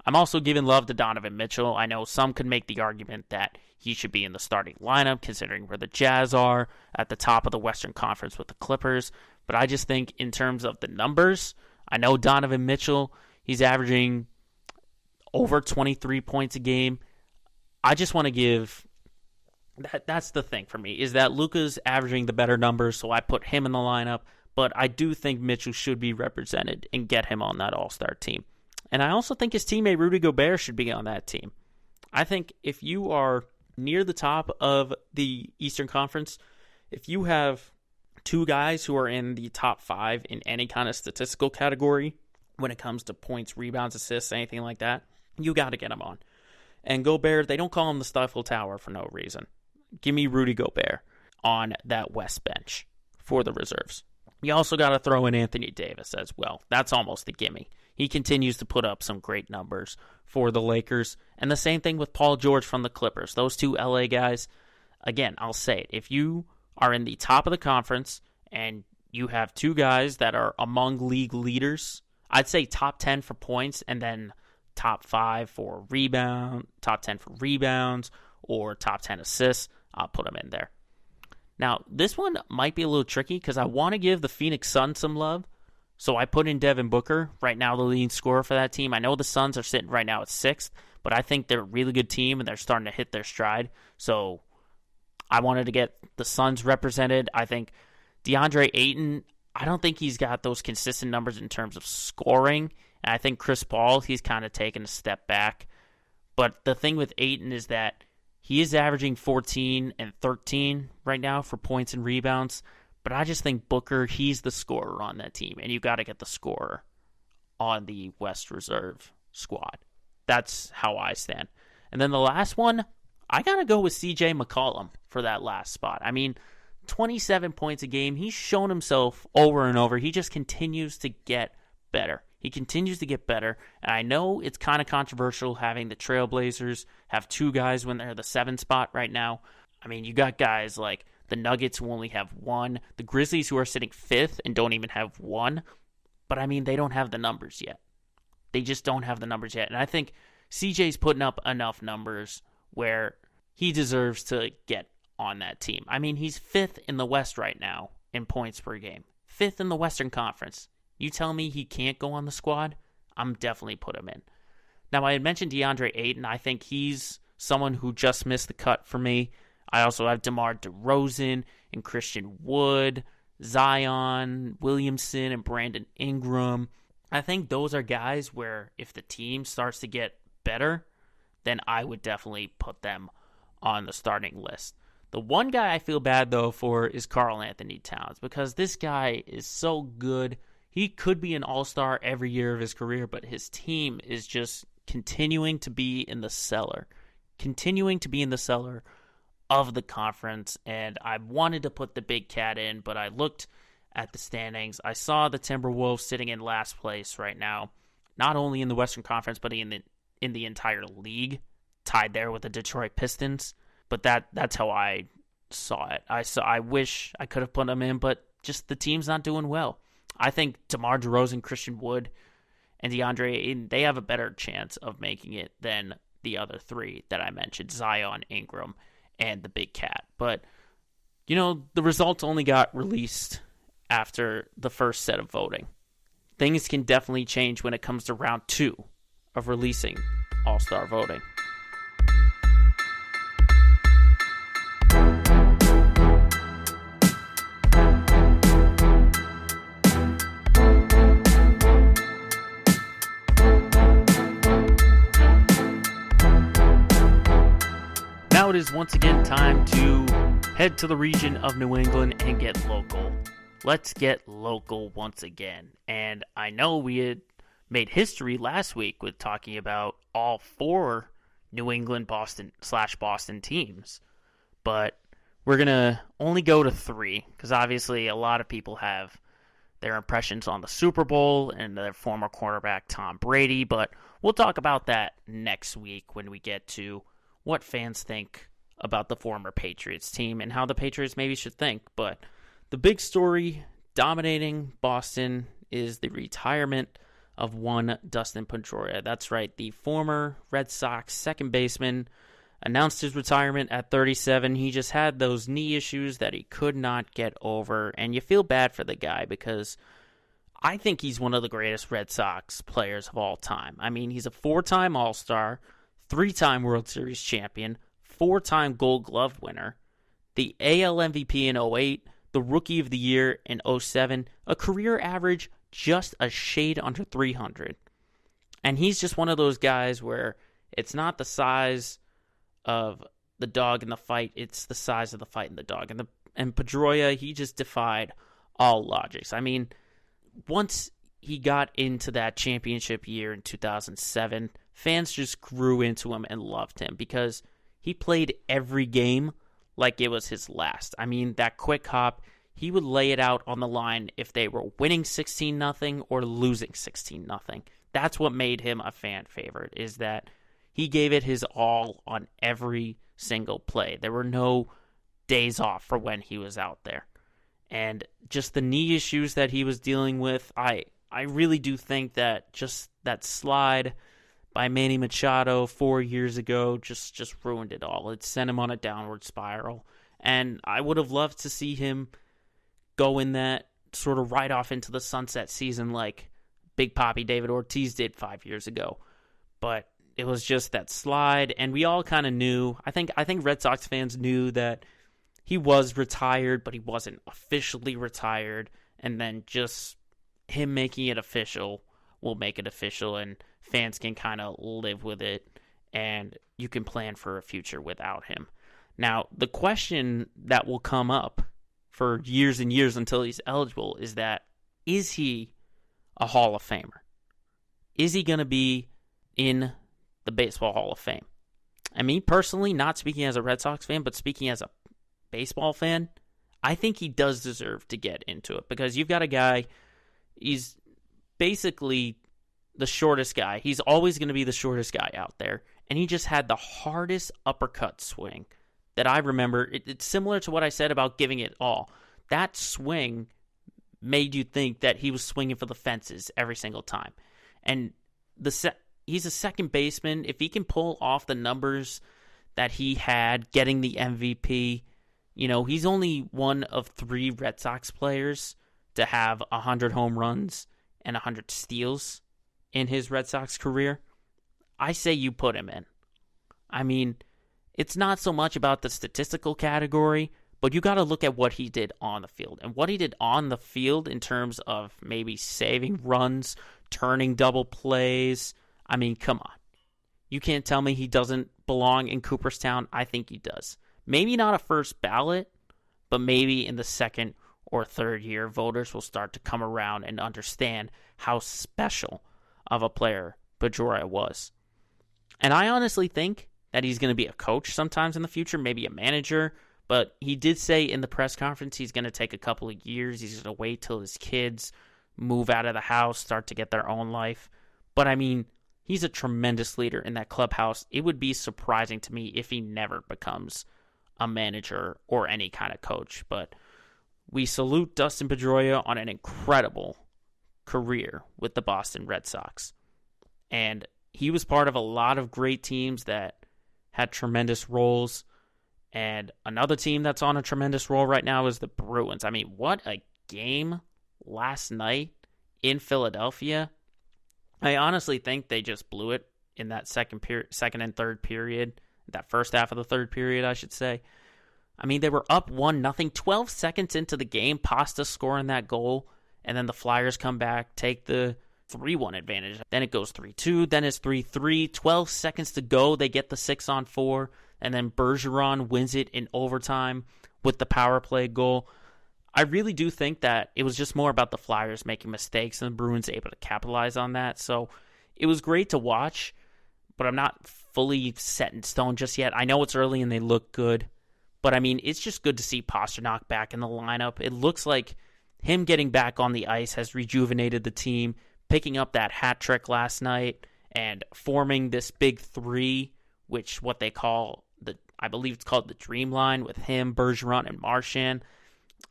S1: I'm also giving love to Donovan Mitchell. I know some could make the argument that he should be in the starting lineup, considering where the Jazz are at the top of the Western Conference with the Clippers. But I just think in terms of the numbers, I know Donovan Mitchell, he's averaging over 23 points a game. I just want to give... That's the thing for me, is that Luka's averaging the better numbers, so I put him in the lineup. But I do think Mitchell should be represented and get him on that All-Star team. And I also think his teammate Rudy Gobert should be on that team. I think if you are near the top of the Eastern Conference, if you have two guys who are in the top 5 in any kind of statistical category when it comes to points, rebounds, assists, anything like that, you got to get them on. And Gobert, they don't call him the Stifle Tower for no reason. Give me Rudy Gobert on that West bench for the reserves. You also got to throw in Anthony Davis as well. That's almost a gimme. He continues to put up some great numbers for the Lakers. And the same thing with Paul George from the Clippers. Those two LA guys, again, I'll say it. If you are in the top of the conference and you have two guys that are among league leaders, I'd say top 10 for points and then top 5 for rebound, top 10 for rebounds, or top 10 assists, I'll put him in there. Now, this one might be a little tricky because I want to give the Phoenix Suns some love. So I put in Devin Booker, right now the leading scorer for that team. I know the Suns are sitting right now at 6th, but I think they're a really good team and they're starting to hit their stride. So I wanted to get the Suns represented. I think DeAndre Ayton, I don't think he's got those consistent numbers in terms of scoring. And I think Chris Paul, he's kind of taken a step back. But the thing with Ayton is that he is averaging 14 and 13 right now for points and rebounds. But I just think Booker, he's the scorer on that team. And you got to get the scorer on the West Reserve squad. That's how I stand. And then the last one, I got to go with CJ McCollum for that last spot. I mean, 27 points a game. He's shown himself over and over. He just continues to get better. He continues to get better. And I know it's kind of controversial having the Trailblazers have 2 guys when they're the 7 spot right now. I mean, you got guys like the Nuggets who only have 1. The Grizzlies who are sitting 5th and don't even have 1. But I mean, they don't have the numbers yet. They just don't have the numbers yet. And I think CJ's putting up enough numbers where he deserves to get on that team. I mean, he's 5th in the West right now in points per game. 5th in the Western Conference. You tell me he can't go on the squad? I'm definitely put him in. Now, I had mentioned DeAndre Ayton. I think he's someone who just missed the cut for me. I also have DeMar DeRozan and Christian Wood, Zion Williamson, and Brandon Ingram. I think those are guys where if the team starts to get better, then I would definitely put them on the starting list. The one guy I feel bad, though, for is Karl Anthony Towns because this guy is so good. He could be an all-star every year of his career, but his team is just continuing to be in the cellar. Continuing to be in the cellar of the conference, and I wanted to put the Big Cat in, but I looked at the standings. I saw the Timberwolves sitting in last place right now, not only in the Western Conference, but in the entire league, tied there with the Detroit Pistons. But that's how I saw it. I wish I could have put them in, but just the team's not doing well. I think DeMar DeRozan, Christian Wood, and DeAndre Ayton, they have a better chance of making it than the other 3 that I mentioned, Zion, Ingram, and the Big Cat. But, the results only got released after the first set of voting. Things can definitely change when it comes to round 2 of releasing All-Star voting. Now it is once again time to head to the region of New England and get local. Let's get local once again. And I know we had made history last week with talking about all 4 New England, Boston teams. But we're going to only go to 3 because obviously a lot of people have their impressions on the Super Bowl and their former quarterback Tom Brady. But we'll talk about that next week when we get to what fans think about the former Patriots team and how the Patriots maybe should think. But the big story dominating Boston is the retirement of one Dustin Pedroia. That's right, the former Red Sox second baseman announced his retirement at 37. He just had those knee issues that he could not get over, and you feel bad for the guy because I think he's one of the greatest Red Sox players of all time. I mean, he's a 4-time All-Star, 3-time World Series champion, 4-time Gold Glove winner, the AL MVP in 2008, the Rookie of the Year in 2007, a career average just a shade under 300. And he's just one of those guys where it's not the size of the dog in the fight, it's the size of the fight in the dog. And Pedroia, he just defied all logics. I mean, once he got into that championship year in 2007, fans just grew into him and loved him because he played every game like it was his last. I mean, that quick hop, he would lay it out on the line if they were winning 16-0 or losing 16-0. That's what made him a fan favorite, is that he gave it his all on every single play. There were no days off for when he was out there. And just the knee issues that he was dealing with, I really do think that just that slide by Manny Machado 4 years ago just ruined it all. It sent him on a downward spiral. And I would have loved to see him go in that sort of right off into the sunset season like Big Papi David Ortiz did 5 years ago. But it was just that slide, and we all kind of knew. I think Red Sox fans knew that he was retired, but he wasn't officially retired. And then just him making it official will make it official, and fans can kind of live with it, and you can plan for a future without him. Now, the question that will come up for years and years until he's eligible is he a Hall of Famer? Is he going to be in the Baseball Hall of Fame? I mean, personally, not speaking as a Red Sox fan, but speaking as a baseball fan, I think he does deserve to get into it, because you've got a guy, he's basically the shortest guy. He's always going to be the shortest guy out there, and he just had the hardest uppercut swing that I remember. It's similar to what I said about giving it all. That swing made you think that he was swinging for the fences every single time. And he's a second baseman. If he can pull off the numbers that he had getting the MVP, he's only one of 3 Red Sox players to have 100 home runs and 100 steals in his Red Sox career. I say you put him in. I mean, it's not so much about the statistical category, but you got to look at what he did on the field. And what he did on the field in terms of maybe saving runs, turning double plays. I mean, come on. You can't tell me he doesn't belong in Cooperstown. I think he does. Maybe not a first ballot, but maybe in the second or third year, voters will start to come around and understand how special of a player Pedroia was. And I honestly think that he's going to be a coach sometimes in the future, maybe a manager, but he did say in the press conference he's going to take a couple of years. He's going to wait till his kids move out of the house, start to get their own life. But I mean, he's a tremendous leader in that clubhouse. It would be surprising to me if he never becomes a manager or any kind of coach. But we salute Dustin Pedroia on an incredible career with the Boston Red Sox. And he was part of a lot of great teams that had tremendous roles. And another team that's on a tremendous roll right now is the Bruins. I mean, what a game last night in Philadelphia. I honestly think they just blew it in that second and third period, that first half of the third period, I should say. I mean, they were up 1-0, 12 seconds into the game, Pasta scoring that goal, and then the Flyers come back, take the 3-1 advantage. Then it goes 3-2, then it's 3-3, 12 seconds to go, they get the 6-on-4, and then Bergeron wins it in overtime with the power play goal. I really do think that it was just more about the Flyers making mistakes and the Bruins able to capitalize on that. So it was great to watch, but I'm not fully set in stone just yet. I know it's early and they look good, but I mean, it's just good to see Pastrnak back in the lineup. It looks like him getting back on the ice has rejuvenated the team, picking up that hat trick last night and forming this big 3, which what they call I believe it's called the Dream Line with him, Bergeron, and Marchand.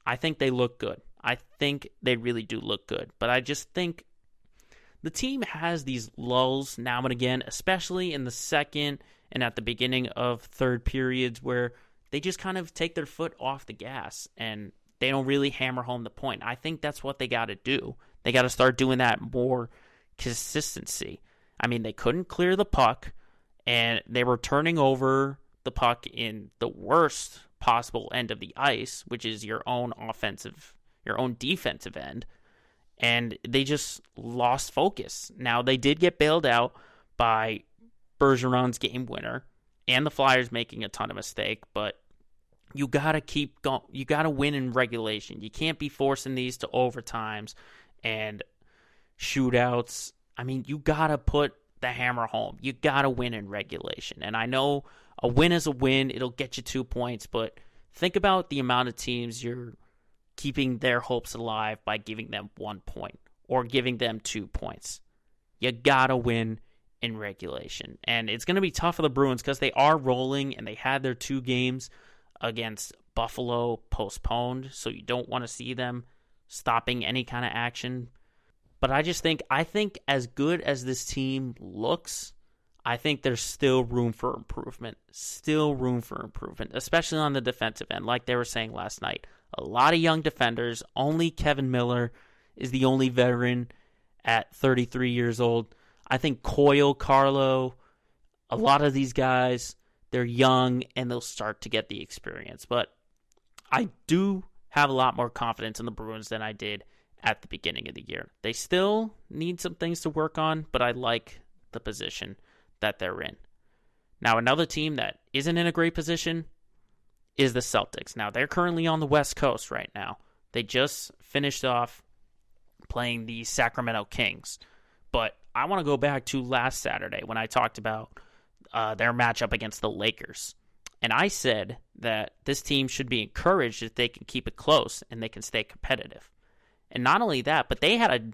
S1: I think they look good. I think they really do look good. But I just think the team has these lulls now and again, especially in the second and at the beginning of third periods, where they just kind of take their foot off the gas and they don't really hammer home the point. I think that's what they got to do. They got to start doing that more consistency. I mean, they couldn't clear the puck, and they were turning over the puck in the worst possible end of the ice, which is your own defensive end, and they just lost focus. Now, they did get bailed out by Bergeron's game winner and the Flyers making a ton of mistakes, but you got to keep going. You got to win in regulation. You can't be forcing these to overtimes and shootouts. I mean, you got to put the hammer home. You got to win in regulation. And I know a win is a win. It'll get you 2 points, but think about the amount of teams you're keeping their hopes alive by giving them 1 point or giving them 2 points. You got to win in regulation. And it's going to be tough for the Bruins because they are rolling and they had their 2 games against Buffalo postponed, so you don't want to see them stopping any kind of action. But I think as good as this team looks, I think there's still room for improvement. Still room for improvement, especially on the defensive end. Like they were saying last night, a lot of young defenders. Only Kevin Miller is the only veteran at 33 years old. I think Coyle, Carlo, a lot of these guys, they're young and they'll start to get the experience. But I do have a lot more confidence in the Bruins than I did at the beginning of the year. They still need some things to work on, but I like the position that they're in. Now, another team that isn't in a great position is the Celtics. Now, they're currently on the West Coast right now. They just finished off playing the Sacramento Kings. But I want to go back to last Saturday when I talked about their matchup against the Lakers. And I said that this team should be encouraged if they can keep it close and they can stay competitive. And not only that, but they had a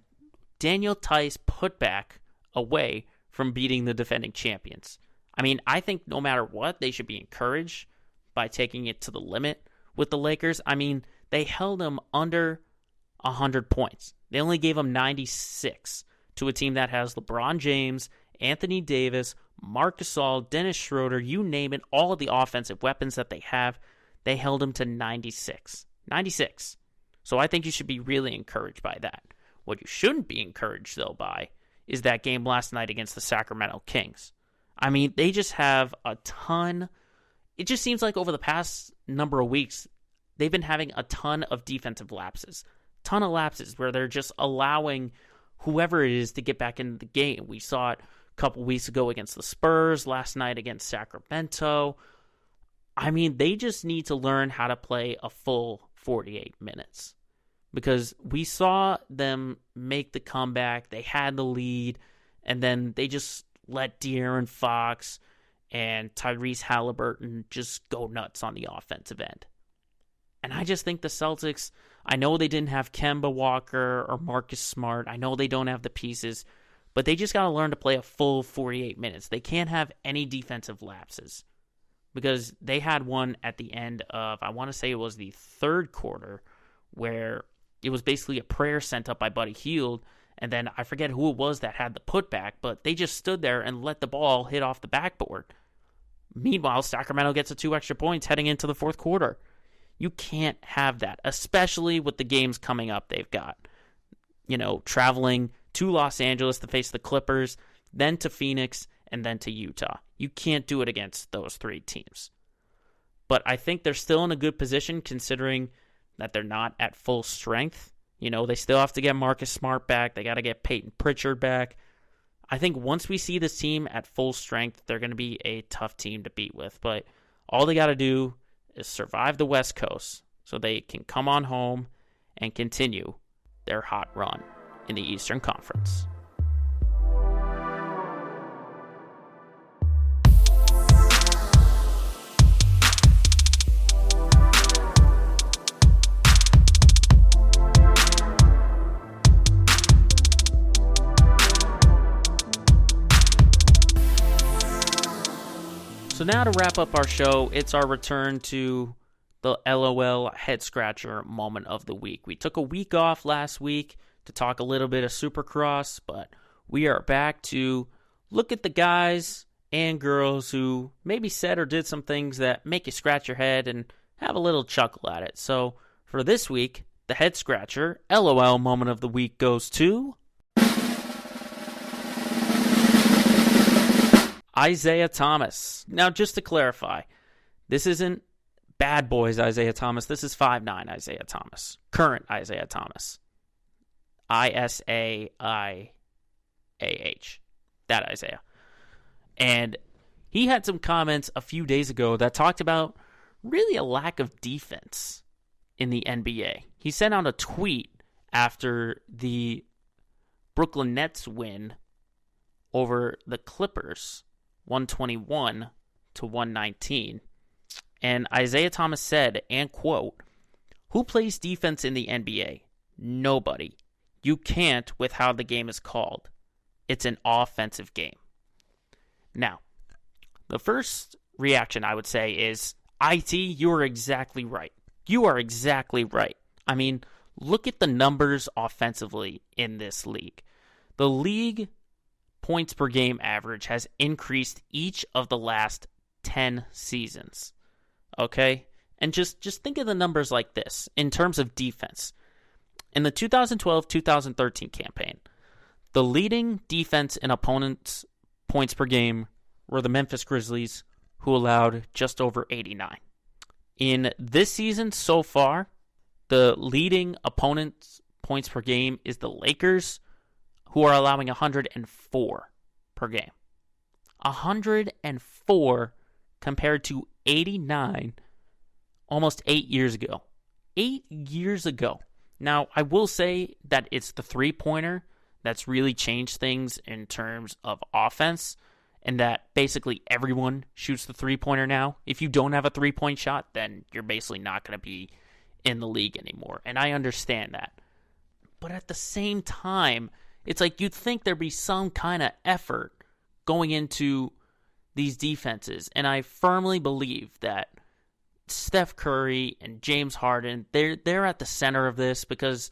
S1: Daniel Tice putback away from beating the defending champions. I mean, I think no matter what, they should be encouraged by taking it to the limit with the Lakers. I mean, they held them under 100 points. They only gave them 96 to a team that has LeBron James, Anthony Davis, Marc Gasol, Dennis Schroeder, you name it, all of the offensive weapons that they have, they held them to 96. 96. So I think you should be really encouraged by that. What you shouldn't be encouraged, though, by is that game last night against the Sacramento Kings. I mean, they just have a ton. It just seems like over the past number of weeks, they've been having a ton of defensive lapses. Ton of lapses where they're just allowing whoever it is to get back into the game. We saw it a couple weeks ago against the Spurs, last night against Sacramento. I mean, they just need to learn how to play a full 48 minutes. Because we saw them make the comeback, they had the lead, and then they just let De'Aaron Fox and Tyrese Halliburton just go nuts on the offensive end. And I just think the Celtics, I know they didn't have Kemba Walker or Marcus Smart, I know they don't have the pieces, but they just got to learn to play a full 48 minutes. They can't have any defensive lapses. Because they had one at the end of, I want to say it was the third quarter, where it was basically a prayer sent up by Buddy Hield, and then I forget who it was that had the putback, but they just stood there and let the ball hit off the backboard. Meanwhile, Sacramento gets 2 extra points heading into the fourth quarter. You can't have that, especially with the games coming up they've got. You know, traveling to Los Angeles to face the Clippers, then to Phoenix, and then to Utah. You can't do it against those 3 teams. But I think they're still in a good position considering that they're not at full strength. You know, they still have to get Marcus Smart back. They got to get Peyton Pritchard back. I think once we see this team at full strength, they're going to be a tough team to beat with. But all they got to do is survive the West Coast so they can come on home and continue their hot run in the Eastern Conference. So now to wrap up our show, it's our return to the LOL head scratcher moment of the week. We took a week off last week to talk a little bit of Supercross, but we are back to look at the guys and girls who maybe said or did some things that make you scratch your head and have a little chuckle at it. So for this week, the head scratcher LOL moment of the week goes to Isaiah Thomas. Now, just to clarify, this isn't Bad Boys Isaiah Thomas. This is 5'9" Isaiah Thomas. Current Isaiah Thomas. Isaiah. That Isaiah. And he had some comments a few days ago that talked about really a lack of defense in the NBA. He sent out a tweet after the Brooklyn Nets win over the Clippers, 121-119. And Isaiah Thomas said, and quote, "Who plays defense in the NBA? Nobody. You can't with how the game is called. It's an offensive game." Now, the first reaction I would say is, IT, you are exactly right. You are exactly right. I mean, look at the numbers offensively in this league. The league points per game average has increased each of the last 10 seasons. Okay? And just think of the numbers like this in terms of defense. In the 2012-2013 campaign, the leading defense in opponents' points per game were the Memphis Grizzlies, who allowed just over 89. In this season so far, the leading opponent's points per game is the Lakers, who are allowing 104 per game. 104 compared to 89 almost 8 years ago. 8 years ago. Now, I will say that it's the three-pointer that's really changed things in terms of offense, and that basically everyone shoots the three-pointer now. If you don't have a three-point shot, then you're basically not going to be in the league anymore. And I understand that. But at the same time, it's like you'd think there'd be some kind of effort going into these defenses. And I firmly believe that Steph Curry and James Harden, they're at the center of this because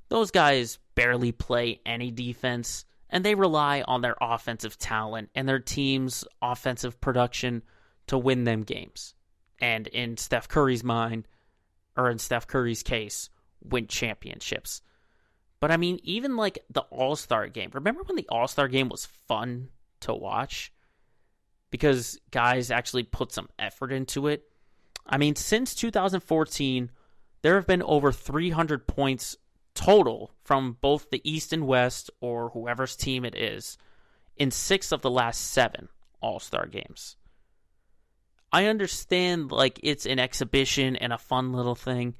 S1: those guys barely play any defense, and they rely on their offensive talent and their team's offensive production to win them games. And in Steph Curry's mind, or in Steph Curry's case, win championships. But I mean, even like the All-Star game. Remember when the All-Star game was fun to watch? Because guys actually put some effort into it. I mean, since 2014, there have been over 300 points total from both the East and West, or whoever's team it is, in 6 of the last 7 All-Star games. I understand, like, it's an exhibition and a fun little thing,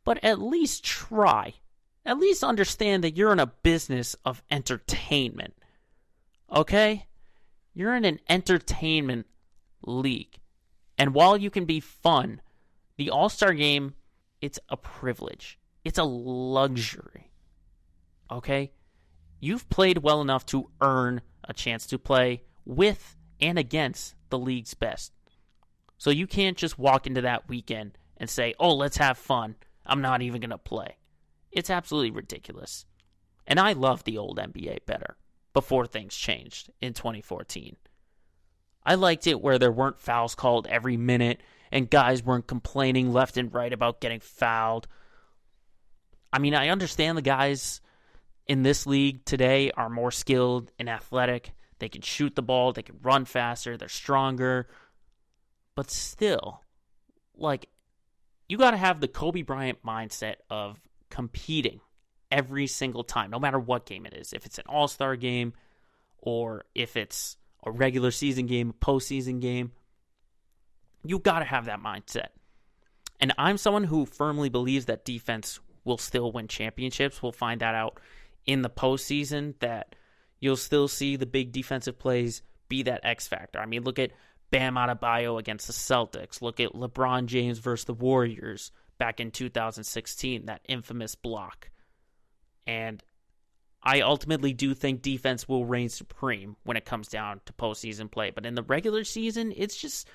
S1: but at least try. At least understand that you're in a business of entertainment. Okay? You're in an entertainment league. And while you can be fun, the All-Star game, it's a privilege. It's a luxury. Okay? You've played well enough to earn a chance to play with and against the league's best. So you can't just walk into that weekend and say, oh, let's have fun. I'm not even going to play. It's absolutely ridiculous. And I love the old NBA better before things changed in 2014. I liked it where there weren't fouls called every minute and guys weren't complaining left and right about getting fouled. I mean, I understand the guys in this league today are more skilled and athletic. They can shoot the ball, they can run faster, they're stronger. But still, like, you got to have the Kobe Bryant mindset of competing every single time, no matter what game it is. If it's an all-star game or if it's a regular season game, a postseason game, you got to have that mindset. And I'm someone who firmly believes that defense will still win championships. We'll find that out in the postseason, that you'll still see the big defensive plays be that X factor. I mean, look at Bam Adebayo against the Celtics. Look at LeBron James versus the Warriors back in 2016, that infamous block. And I ultimately do think defense will reign supreme when it comes down to postseason play. But in the regular season, it's just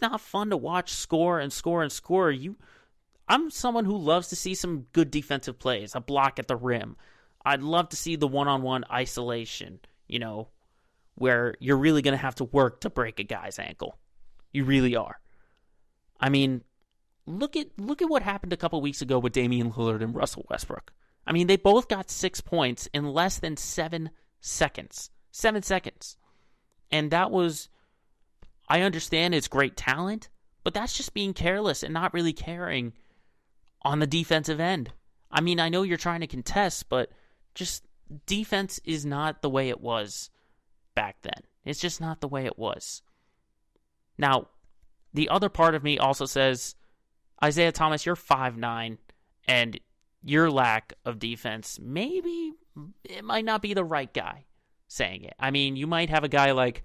S1: not fun to watch score and score and score. I'm someone who loves to see some good defensive plays, a block at the rim. I'd love to see the one-on-one isolation, where you're really going to have to work to break a guy's ankle. You really are. I mean, look at what happened a couple weeks ago with Damian Lillard and Russell Westbrook. I mean, they both got 6 points in less than 7 seconds. 7 seconds. And that was, I understand it's great talent, but that's just being careless and not really caring on the defensive end. I mean, I know you're trying to contest, but just defense is not the way it was back then. It's just not the way it was. Now, the other part of me also says, Isaiah Thomas, you're 5'9", and your lack of defense, maybe it might not be the right guy saying it. I mean, you might have a guy like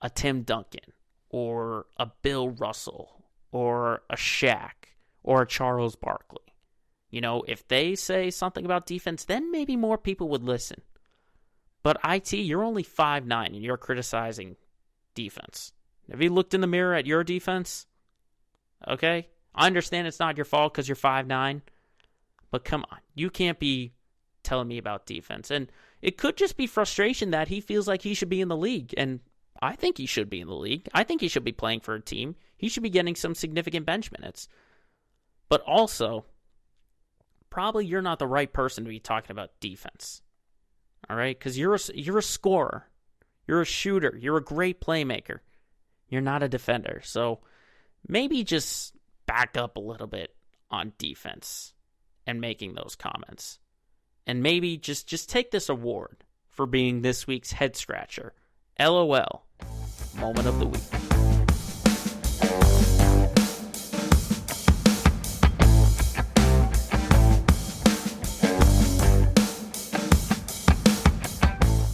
S1: a Tim Duncan or a Bill Russell or a Shaq or a Charles Barkley. If they say something about defense, then maybe more people would listen. But IT, you're only 5'9", and you're criticizing defense. Have you looked in the mirror at your defense? Okay? I understand it's not your fault because you're 5'9", but come on. You can't be telling me about defense. And, it could just be frustration that he feels like he should be in the league. And I think he should be in the league. I think he should be playing for a team. He should be getting some significant bench minutes. But also, probably you're not the right person to be talking about defense. All right? Because you're a scorer. You're a shooter. You're a great playmaker. You're not a defender. So maybe just back up a little bit on defense and making those comments. And maybe just take this award for being this week's head scratcher. LOL. Moment of the week.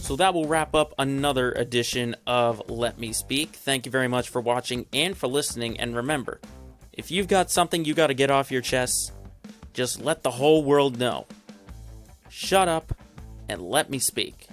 S1: So that will wrap up another edition of Let Me Speak. Thank you very much for watching and for listening. And remember, if you've got something you got to get off your chest, just let the whole world know. Shut up and let me speak.